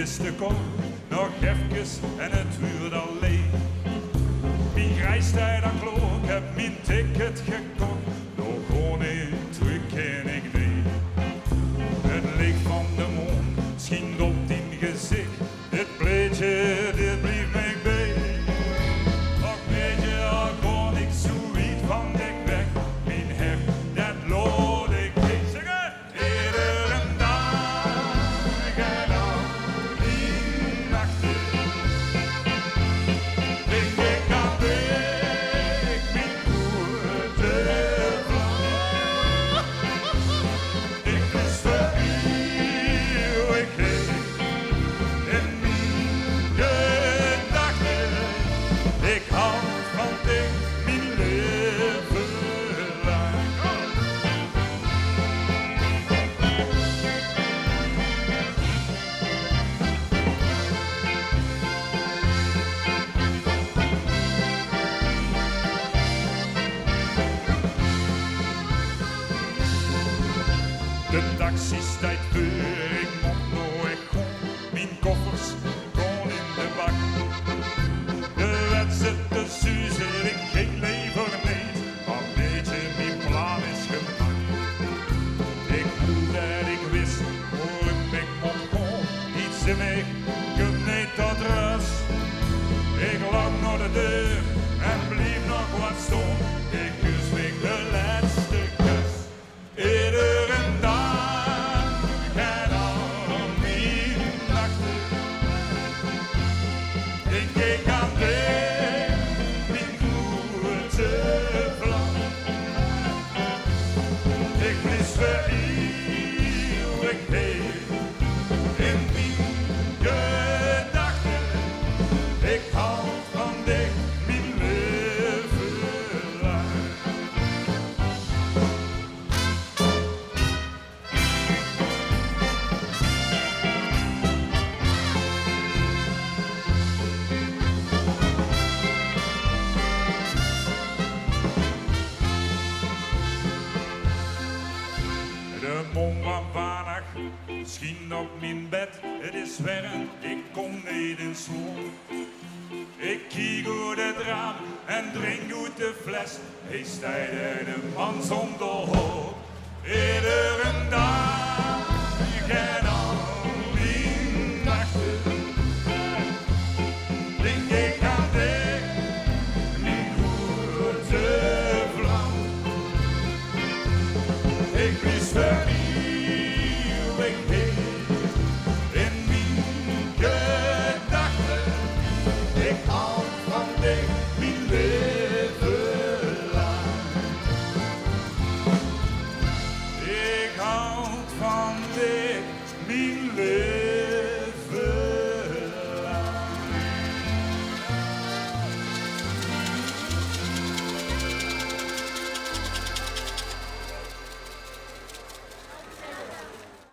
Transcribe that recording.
is te kort, nog even en het duurt alleen. Mijn grijstijd aan klook, heb mijn ticket gekocht, nog gewoon niet terug ken ik niet. Het licht van de mond schijnt op die gezicht, dit pleetje, dit blijft mij bij. Och weet je, al kon ik zoiets van dik weg, mijn hef, dat lood ik niet. Zeg het! Iedere dag en al die nachten, denk ik aan weg, mijn goede vlam. Ik wist de eeuwigheid in mijn gedachten. Ik hou van dich mijn leven lang. De taxi staat voor, ik moet nooit gaan. Mijn koffers gaan in de bak. De wet zit te suzen, ik geen leven niet. Maar weet je, mijn plan is gemaakt. Ik voel dat ik wist hoe ik moet gaan. Iets in mij komt niet tot rust. Ik loop naar de deur en blijf nog wat staan. Ik kus me de laatste kus. Iedere dag en al mijn nachten, denk ik aan dich, mijn grote vlam. Ik blies voor eeuwigheid in mijn gedachten. Ik hou van dich, mijn leven lang. De mond van vannacht schien op mijn bed. Het is warm, ik kom niet in slaap. Ik kijk uit het raam en drink uit de fles. Hij staat in een man zonder hoop.